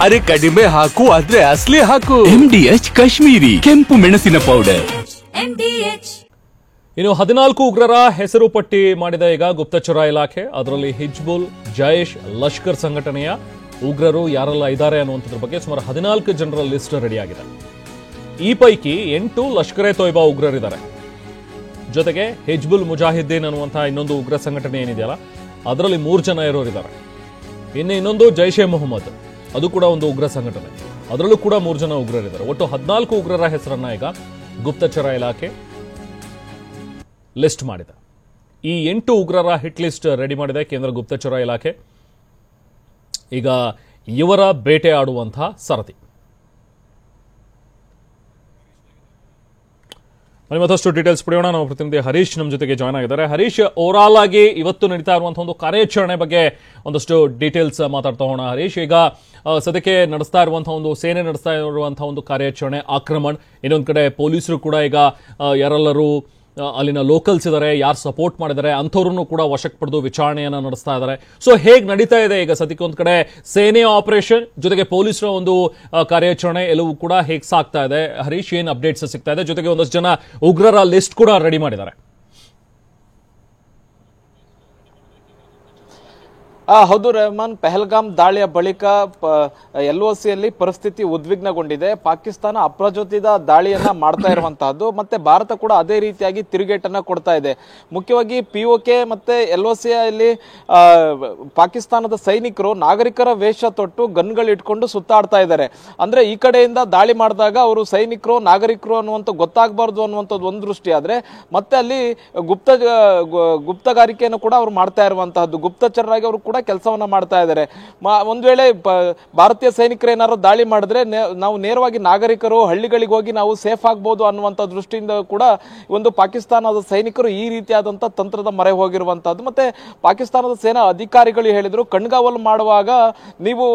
ಅರೆ ಕಡಿಮೆ ಹಾಕು ಆದ್ರೆ ಅಸಲಿ ಹಾಕು. MDH ಕಾಶ್ಮೀರಿ ಕೆಂಪು ಮೆಣಸಿನ ಪೌಡರ್. ಇನ್ನು 14 ಉಗ್ರರ ಹೆಸರು ಪಟ್ಟಿ ಮಾಡಿದ ಈಗ ಗುಪ್ತಚರ ಇಲಾಖೆ. ಅದರಲ್ಲಿ ಹಿಜ್ಬುಲ್, ಜೈಷ್, ಲಷ್ಕರ್ ಸಂಘಟನೆಯ ಉಗ್ರರು ಯಾರೆಲ್ಲ ಇದ್ದಾರೆ ಅನ್ನುವಂಥದ್ರ ಬಗ್ಗೆ ಸುಮಾರು 14 ಜನರ ಲಿಸ್ಟ್ ರೆಡಿಯಾಗಿದೆ. ಈ ಪೈಕಿ 8 ಲಷ್ಕರ್ ಎ ತೊಯ್ಬಾ ಉಗ್ರರಿದ್ದಾರೆ. ಜೊತೆಗೆ ಹಿಜ್ಬುಲ್ ಮುಜಾಹಿದ್ದೀನ್ ಅನ್ನುವಂತಹ ಇನ್ನೊಂದು ಉಗ್ರ ಸಂಘಟನೆ ಏನಿದೆಯಲ್ಲ ಅದರಲ್ಲಿ 3 ಜನ ಇರೋರಿದ್ದಾರೆ. ಇನ್ನೊಂದು ಜೈಷ್ ಎ ಮೊಹಮ್ಮದ್, ಅದು ಕೂಡ ಒಂದು ಉಗ್ರ ಸಂಘಟನೆ, ಅದರಲ್ಲೂ ಕೂಡ 3 ಜನ ಉಗ್ರರಿದ್ದಾರೆ. ಒಟ್ಟು 14 ಉಗ್ರರ ಹೆಸರನ್ನ ಈಗ ಗುಪ್ತಚರ ಇಲಾಖೆ ಲಿಸ್ಟ್ ಮಾಡಿದೆ. ಈ 8 ಉಗ್ರರ ಹಿಟ್ ಲಿಸ್ಟ್ ರೆಡಿ ಮಾಡಿದೆ ಕೇಂದ್ರ ಗುಪ್ತಚರ ಇಲಾಖೆ. ಈಗ ಇವರ ಬೇಟೆ ಆಡುವಂತಹ ಸರದಿ. ಮತ್ತಷ್ಟು ಡೀಟೇಲ್ಸ್ ಪಡೆಯೋಣ. ನಮ್ಮ ಪ್ರತಿನಿಧಿ ಹರೀಶ್ ನಮ್ಮ ಜೊತೆಗೆ ಜಾಯ್ನ್ ಆಗಿದ್ದಾರೆ. ಹರೀಶ್, ಓವರಾಲ್ ಆಗಿ ಇವತ್ತು ನಡೀತಾ ಇರುವಂತಹ ಒಂದು ಕಾರ್ಯಾಚರಣೆ ಬಗ್ಗೆ ಒಂದಷ್ಟು ಡೀಟೇಲ್ಸ್ ಮಾತಾಡ್ತಾ ಹೋಗೋಣ. ಹರೀಶ್, ಈಗ ಸದ್ಯಕ್ಕೆ ನಡೆಸ್ತಾ ಇರುವಂತಹ ಒಂದು ಸೇನೆ ನಡೆಸ್ತಾ ಇರುವಂತಹ ಒಂದು ಕಾರ್ಯಾಚರಣೆ ಆಕ್ರಮಣ, ಇನ್ನೊಂದು ಕಡೆ ಪೊಲೀಸರು ಕೂಡ ಈಗ ಯಾರೆಲ್ಲರೂ ಅಲ್ಲಿನ ಲೋಕಲ್ಸ್ ಇದ್ದಾರೆ, ಯಾರು ಸಪೋರ್ಟ್ ಮಾಡಿದ್ದಾರೆ ಅಂಥವ್ರನ್ನು ಕೂಡ ವಶಕ್ಕೆ ಪಡೆದು ವಿಚಾರಣೆಯನ್ನ ನಡೆಸ್ತಾ ಇದ್ದಾರೆ. ಸೊ ಹೇಗೆ ನಡೀತಾ ಇದೆ ಈಗ ಸದ್ಯಕ್ಕೆ ಒಂದು ಕಡೆ ಸೇನೆಯ ಆಪರೇಷನ್ ಜೊತೆಗೆ ಪೊಲೀಸರ ಒಂದು ಕಾರ್ಯಾಚರಣೆ ಎಲ್ಲವೂ ಕೂಡ ಹೇಗೆ ಸಾಗ್ತಾ ಇದೆ? ಹರೀಶ್, ಏನ್ ಅಪ್ಡೇಟ್ಸ್ ಸಿಗ್ತಾ ಇದೆ? ಜೊತೆಗೆ ಒಂದಷ್ಟು ಜನ ಉಗ್ರರ ಲಿಸ್ಟ್ ಕೂಡ ರೆಡಿ ಮಾಡಿದ್ದಾರೆ. ಹೌದು ರೆಹಮಾನ್, ಪಹಲ್ಗಾಮ್ ದಾಳಿಯ ಬಳಿಕ LOCಯಲ್ಲಿ ಪರಿಸ್ಥಿತಿ ಉದ್ವಿಗ್ನಗೊಂಡಿದೆ. ಪಾಕಿಸ್ತಾನ ಅಪ್ರಚೋದಿತ ದಾಳಿಯನ್ನ ಮಾಡ್ತಾ ಇರುವಂತಹದ್ದು, ಮತ್ತೆ ಭಾರತ ಕೂಡ ಅದೇ ರೀತಿಯಾಗಿ ತಿರುಗೇಟನ್ನ ಕೊಡ್ತಾ ಇದೆ. ಮುಖ್ಯವಾಗಿ POK ಮತ್ತೆ LOCಯಲ್ಲಿ ಪಾಕಿಸ್ತಾನದ ಸೈನಿಕರು ನಾಗರಿಕರ ವೇಷ ತೊಟ್ಟು ಗನ್ಗಳು ಇಟ್ಕೊಂಡು ಸುತ್ತಾಡ್ತಾ ಇದ್ದಾರೆ. ಅಂದ್ರೆ ಈ ಕಡೆಯಿಂದ ದಾಳಿ ಮಾಡಿದಾಗ ಅವರು ಸೈನಿಕರು ನಾಗರಿಕರು ಅನ್ನುವಂಥ ಗೊತ್ತಾಗಬಾರ್ದು ಅನ್ನುವಂಥದ್ದು ಒಂದು ದೃಷ್ಟಿ ಆದ್ರೆ, ಮತ್ತೆ ಅಲ್ಲಿ ಗುಪ್ತಗಾರಿಕೆಯನ್ನು ಕೂಡ ಅವರು ಮಾಡ್ತಾ ಇರುವಂತಹದ್ದು, ಗುಪ್ತಚರರಾಗಿ ಅವರು ಕೂಡ ಕೆಲಸವನ್ನ ಮಾಡ್ತಾ ಇದ್ದಾರೆ. ಒಂದ್ ವೇಳೆ ಭಾರತೀಯ ಸೈನಿಕರು ಏನಾದ್ರು ದಾಳಿ ಮಾಡಿದ್ರೆ ನಾವು ನೇರವಾಗಿ ನಾಗರಿಕರು ಹಳ್ಳಿಗಳಿಗೆ ಹೋಗಿ ನಾವು ಸೇಫ್ ಆಗ್ಬಹುದು ಅನ್ನುವಂಥ ದೃಷ್ಟಿಯಿಂದ ಕೂಡ ಒಂದು ಪಾಕಿಸ್ತಾನದ ಸೈನಿಕರು ಈ ರೀತಿಯಾದಂತಹ ತಂತ್ರದ ಮೊರೆ ಹೋಗಿರುವಂತಹದ್ದು. ಮತ್ತೆ ಪಾಕಿಸ್ತಾನದ ಸೇನಾ ಅಧಿಕಾರಿಗಳು ಹೇಳಿದ್ರು, ಕಣ್ಗಾವಲು ಮಾಡುವಾಗ ನೀವು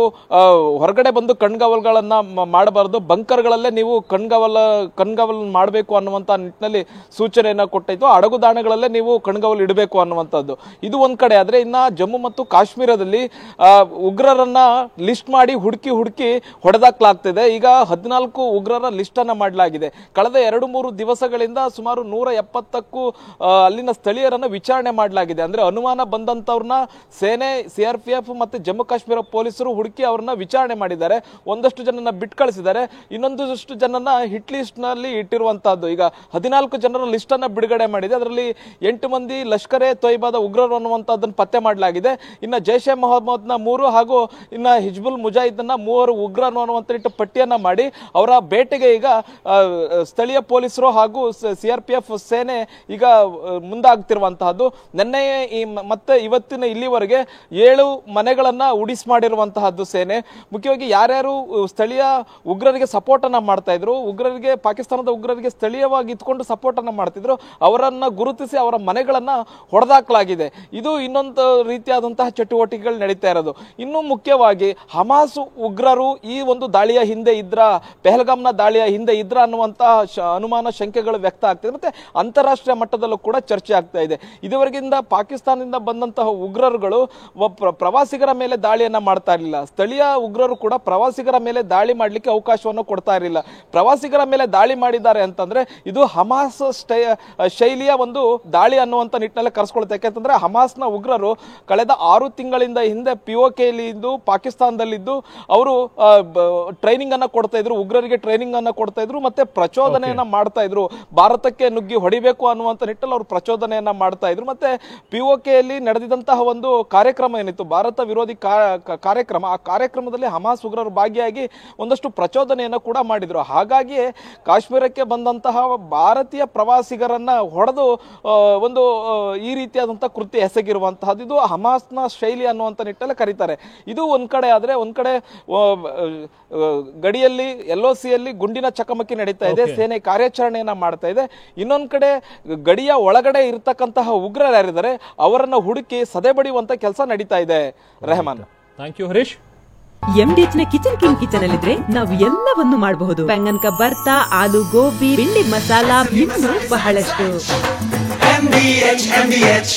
ಹೊರಗಡೆ ಬಂದು ಕಣ್ಗಾವಲುಗಳನ್ನ ಮಾಡಬಾರದು, ಬಂಕರ್ಗಳಲ್ಲೇ ನೀವು ಕಣ್ಗಾವಲು ಮಾಡಬೇಕು ಅನ್ನುವಂತ ನಿಟ್ಟಿನಲ್ಲಿ ಸೂಚನೆಯನ್ನ ಕೊಟ್ಟಿದ್ದು, ಅಡಗುದಾಣಗಳಲ್ಲೇ ನೀವು ಕಣ್ಗಾವಲು ಇಡಬೇಕು ಅನ್ನುವಂಥದ್ದು. ಇದು ಒಂದ್ ಕಡೆ ಆದ್ರೆ, ಇನ್ನ ಜಮ್ಮು ಮತ್ತು ಕಾಶ್ಮೀರದಲ್ಲಿ ಉಗ್ರರನ್ನ ಲಿಸ್ಟ್ ಮಾಡಿ ಹುಡುಕಿ ಹೊಡೆದಾಕ್ಲಾಗ್ತಿದೆ. ಈಗ 14 ಉಗ್ರರ ಲಿಸ್ಟ್ ಅನ್ನ ಮಾಡಲಾಗಿದೆ. ಕಳೆದ 2-3 ದಿವಸಗಳಿಂದ ಸುಮಾರು 170ಕ್ಕೂ ಅಲ್ಲಿನ ಸ್ಥಳೀಯರನ್ನ ವಿಚಾರಣೆ ಮಾಡಲಾಗಿದೆ. ಅಂದ್ರೆ ಅನುಮಾನ ಬಂದಂತವ್ರನ್ನ ಸೇನೆ, CRPF ಮತ್ತೆ ಜಮ್ಮು ಕಾಶ್ಮೀರ ಪೊಲೀಸರು ಹುಡುಕಿ ಅವ್ರನ್ನ ವಿಚಾರಣೆ ಮಾಡಿದ್ದಾರೆ. ಒಂದಷ್ಟು ಜನನ ಬಿಟ್ಟು ಕಳಿಸಿದ್ದಾರೆ, ಇನ್ನೊಂದಷ್ಟು ಜನನ ಹಿಟ್ ಲಿಸ್ಟ್ ನಲ್ಲಿ ಇಟ್ಟಿರುವಂತಹದ್ದು. ಈಗ 14 ಜನರ ಲಿಸ್ಟ್ ಅನ್ನ ಬಿಡುಗಡೆ ಮಾಡಿದೆ. ಅದರಲ್ಲಿ 8 ಮಂದಿ ಲಷ್ಕರ್ ಎ ತೊಯ್ಬಾದ ಉಗ್ರರು ಅನ್ನುವಂಥದ್ದನ್ನು ಪತ್ತೆ ಮಾಡಲಾಗಿದೆ. ಇನ್ನು ಜೈಷ್ ಎ ಮೊಹಮ್ಮದ್ನ 3 ಹಾಗೂ ಇನ್ನು ಹಿಜ್ಬುಲ್ ಮುಜಾಹಿದ್ನ 3 ಉಗ್ರರು ಅನ್ನುವಂಥ ಪಟ್ಟಿಯನ್ನ ಮಾಡಿ ಅವರ ಬೇಟೆಗೆ ಈಗ ಸ್ಥಳೀಯ ಪೊಲೀಸರು ಹಾಗೂ CRPF ಸೇನೆ ಈಗ ಮುಂದಾಗ್ತಿರುವಂತಹದ್ದು. ನಿನ್ನೆ ಮತ್ತೆ ಇವತ್ತಿನ ಇಲ್ಲಿವರೆಗೆ 7 ಮನೆಗಳನ್ನ ಉಡಿಸ್ ಮಾಡಿರುವಂತಹದ್ದು ಸೇನೆ. ಮುಖ್ಯವಾಗಿ ಯಾರ್ಯಾರು ಸ್ಥಳೀಯ ಉಗ್ರರಿಗೆ ಸಪೋರ್ಟ್ ಅನ್ನ ಮಾಡ್ತಾ ಇದ್ರು, ಪಾಕಿಸ್ತಾನದ ಉಗ್ರರಿಗೆ ಸ್ಥಳೀಯವಾಗಿ ಇದ್ಕೊಂಡು ಸಪೋರ್ಟ್ ಅನ್ನ ಮಾಡ್ತಿದ್ರು, ಅವರನ್ನ ಗುರುತಿಸಿ ಅವರ ಮನೆಗಳನ್ನ ಹೊಡೆದಾಕಲಾಗಿದೆ. ಇದು ಇನ್ನೊಂದು ರೀತಿಯಾದಂತಹ ಚಟುವಟಿಕೆಗಳು ನಡೀತಾ ಇರೋದು. ಇನ್ನು ಮುಖ್ಯವಾಗಿ ಹಮಾಸ್ ಉಗ್ರರು ಈ ಒಂದು ದಾಳಿಯ ಹಿಂದೆ ಇದ್ರ, ಪಹಲ್ಗಾಮ್ನ ದಾಳಿಯ ಹಿಂದೆ ಇದ್ರ ಅನ್ನುವಂತಹ ಅನುಮಾನ, ಶಂಕೆಗಳು ವ್ಯಕ್ತ ಆಗ್ತಿದೆ. ಮತ್ತೆ ಅಂತಾರಾಷ್ಟ್ರೀಯ ಮಟ್ಟದಲ್ಲೂ ಕೂಡ ಚರ್ಚೆ ಆಗ್ತಾ ಇದೆ. ಇದುವರೆಗಿಂದ ಪಾಕಿಸ್ತಾನದಿಂದ ಬಂದಂತಹ ಉಗ್ರರುಗಳು ಪ್ರವಾಸಿಗರ ಮೇಲೆ ದಾಳಿಯನ್ನ ಮಾಡ್ತಾ ಇರಲಿಲ್ಲ. ಸ್ಥಳೀಯ ಉಗ್ರರು ಕೂಡ ಪ್ರವಾಸಿಗರ ಮೇಲೆ ದಾಳಿ ಮಾಡ್ಲಿಕ್ಕೆ ಅವಕಾಶವನ್ನು ಕೊಡ್ತಾ ಇರಲಿಲ್ಲ. ಪ್ರವಾಸಿಗರ ಮೇಲೆ ದಾಳಿ ಮಾಡಿದ್ದಾರೆ ಅಂತಂದ್ರೆ ಇದು ಹಮಾಸ್ ಶೈಲಿಯ ಒಂದು ದಾಳಿ ಅನ್ನುವಂತ ನಿಟ್ಟಿನಲ್ಲಿ ಕರೆಸ್ಕೊಳ್ತಾ. ಯಾಕೆಂತಂದ್ರೆ ಹಮಾಸ್ನ ಉಗ್ರರು ಕಳೆದ 6 ತಿಂಗಳಿಂದ ಹಿಂದೆ POKಯಲ್ಲಿ ಇದ್ದು ಪಾಕಿಸ್ತಾನದಲ್ಲಿದ್ದು ಅವರು ಟ್ರೈನಿಂಗ್ ಅನ್ನ ಕೊಡ್ತಾ ಇದ್ರು, ಉಗ್ರರಿಗೆ ಟ್ರೈನಿಂಗ್ ಅನ್ನ ಕೊಡ್ತಾ ಇದ್ರು, ಮತ್ತೆ ಪ್ರಚೋದನೆಯನ್ನ ಮಾಡ್ತಾ ಇದ್ರು. ಭಾರತಕ್ಕೆ ನುಗ್ಗಿ ಹೊಡಿಬೇಕು ಅನ್ನುವಂತ ನಿಟ್ಟಿನಲ್ಲಿ ಅವರು ಪ್ರಚೋದನೆಯನ್ನ ಮಾಡ್ತಾ ಇದ್ರು. ಮತ್ತೆ POKಯಲ್ಲಿ ನಡೆದಿದ್ದಂತಹ ಒಂದು ಕಾರ್ಯಕ್ರಮ ಏನಿತ್ತು, ಭಾರತ ವಿರೋಧಿ ಕಾರ್ಯಕ್ರಮ, ಆ ಕಾರ್ಯಕ್ರಮದಲ್ಲಿ ಹಮಾಸ್ ಉಗ್ರರು ಭಾಗಿಯಾಗಿ ಒಂದಷ್ಟು ಪ್ರಚೋದನೆಯನ್ನ ಕೂಡ ಮಾಡಿದ್ರು. ಹಾಗಾಗಿಯೇ ಕಾಶ್ಮೀರಕ್ಕೆ ಬಂದಂತಹ ಭಾರತೀಯ ಪ್ರವಾಸಿಗರನ್ನ ಹೊಡೆದು ಒಂದು ಈ ರೀತಿಯಾದಂತಹ ಕೃತ್ಯ ಎಸಗಿರುವಂತಹದ್ದು. ಇದು ಹಮಾಸ್ನ ಶೈಲಿ ಅನ್ನುವಂತ ನಿಟ್ಟಲ್ಲಿ ಕರೀತಾರೆ. ಇದು ಒಂದ್ ಕಡೆ ಆದ್ರೆ, ಒಂದ್ ಕಡೆ ಗಡಿಯಲ್ಲಿ LOCಯಲ್ಲಿ ಗುಂಡಿನ ಚಕಮಕಿ ನಡೀತಾ ಇದೆ, ಸೇನೆ ಕಾರ್ಯಾಚರಣೆಯನ್ನ ಮಾಡ್ತಾ ಇದೆ. ಇನ್ನೊಂದ್ ಕಡೆ ಗಡಿಯ ಒಳಗಡೆ ಇರತಕ್ಕಂತಹ ಉಗ್ರರು ಯಾರಿದ್ದಾರೆ ಅವರನ್ನ ಹುಡುಕಿ ಸದೆ ಬಡಿಯುವಂತ ಕೆಲಸ ನಡೀತಾ ಇದೆ. Rehman, thank you Harish. MDH ನ ಕಿಚನ್ ಅಲ್ಲಿದ್ರೆ ನಾವು ಎಲ್ಲವನ್ನು ಮಾಡಬಹುದು. ಬೆಂಗನ್ ಕ ಬರ್ತಾ, ಆಲೂ ಗೋಬಿ, ಭಿಂಡಿ ಮಸಾಲಾ, ಇನ್ನೂ ಬಹಳಷ್ಟು. MDH